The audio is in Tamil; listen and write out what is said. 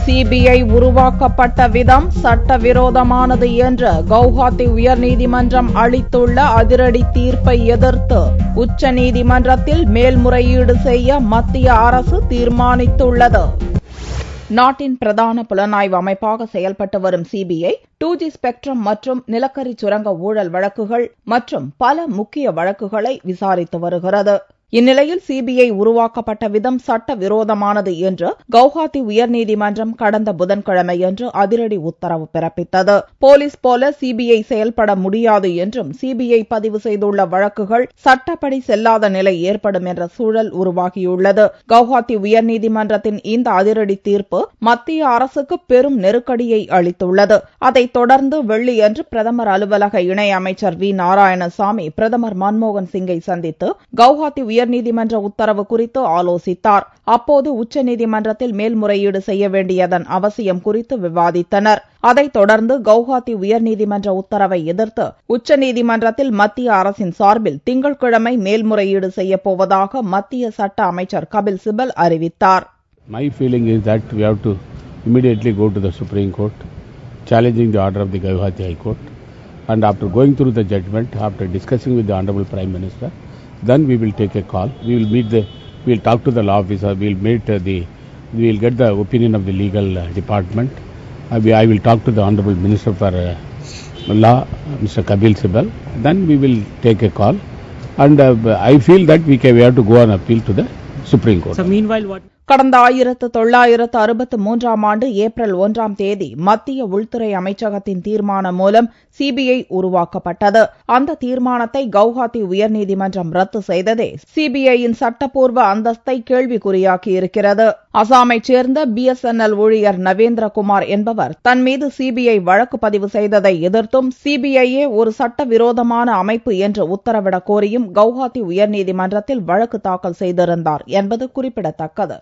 சிபிஐ உருவாக்கப்பட்ட விதம் சட்டவிரோதமானது என்று கவுஹாத்தி உயர்நீதிமன்றம் அளித்துள்ள அதிரடி தீர்ப்பை எதிர்த்து உச்சநீதிமன்றத்தில் மேல்முறையீடு செய்ய மத்திய அரசு தீர்மானித்துள்ளது. நாட்டின் பிரதான புலனாய்வு அமைப்பாக செயல்பட்டு வரும் சிபிஐ 2G ஸ்பெக்ட்ரம் மற்றும் நிலக்கரி சுரங்க ஊழல் வழக்குகள் மற்றும் பல முக்கிய வழக்குகளை விசாரித்து வருகிறது. இந்நிலையில் சிபிஐ உருவாக்கப்பட்ட விதம் சட்டவிரோதமானது என்று கவுஹாத்தி உயர்நீதிமன்றம் கடந்த புதன்கிழமையன்று அதிரடி உத்தரவு பிறப்பித்தது. போலீஸ் போல சிபிஐ செயல்பட முடியாது என்றும் சிபிஐ பதிவு செய்துள்ள வழக்குகள் சட்டப்படி செல்லாத நிலை ஏற்படும் என்ற சூழல் உருவாகியுள்ளது. கவுஹாத்தி உயர்நீதிமன்றத்தின் இந்த அதிரடி தீர்ப்பு மத்திய அரசுக்கு பெரும் நெருக்கடியை அளித்துள்ளது. அதைத் தொடர்ந்து வெள்ளியன்று பிரதமர் அலுவலக இணை அமைச்சர் வி. நாராயணசாமி பிரதமர் மன்மோகன் சிங்கை சந்தித்து கவுஹாத்தி உயர்நீதிமன்ற உத்தரவு குறித்து ஆலோசித்தார். அப்போது உச்சநீதிமன்றத்தில் மேல்முறையீடு செய்ய வேண்டியதன் அவசியம் குறித்து விவாதித்தனர். அதைத் தொடர்ந்து கவுஹாத்தி உயர்நீதிமன்ற உத்தரவை எதிர்த்து உச்சநீதிமன்றத்தில் மத்திய அரசின் சார்பில் திங்கட்கிழமை மேல்முறையீடு செய்யப்போவதாக மத்திய சட்ட அமைச்சர் கபில் சிபல் அறிவித்தார். My feeling is that we have to immediately go to the Supreme Court, challenging the order of the Guwahati High Court, and after going through the judgment, after discussing with the Honorable Prime Minister, then we will take a call. We will talk to the law officer. We will get the opinion of the legal department. I will talk to the Honorable Minister for Law, Mr. Kapil Sibal. Then we will take a call, and I feel that we have to go on appeal to the Supreme Court. So meanwhile, what? கடந்த 1963 ஏப்ரல் 1 மத்திய உள்துறை அமைச்சகத்தின் தீர்மானம் மூலம் சிபிஐ உருவாக்கப்பட்டது. அந்த தீர்மானத்தை கவுஹாத்தி உயர்நீதிமன்றம் ரத்து செய்ததே சிபிஐயின் சட்டப்பூர்வ அந்தஸ்தை கேள்விக்குறியாக்கியிருக்கிறது. அசாமைச் சேர்ந்த BSNL ஊழியர் நவேந்திரகுமார் என்பவர் தன் மீது சிபிஐ வழக்கு பதிவு செய்ததை எதிர்த்தும் சிபிஐயே ஒரு சட்டவிரோதமான அமைப்பு என்று உத்தரவிடக் கோரியும் கவுஹாத்தி உயர்நீதிமன்றத்தில் வழக்கு தாக்கல் செய்திருந்தார் என்பது குறிப்பிடத்தக்கது.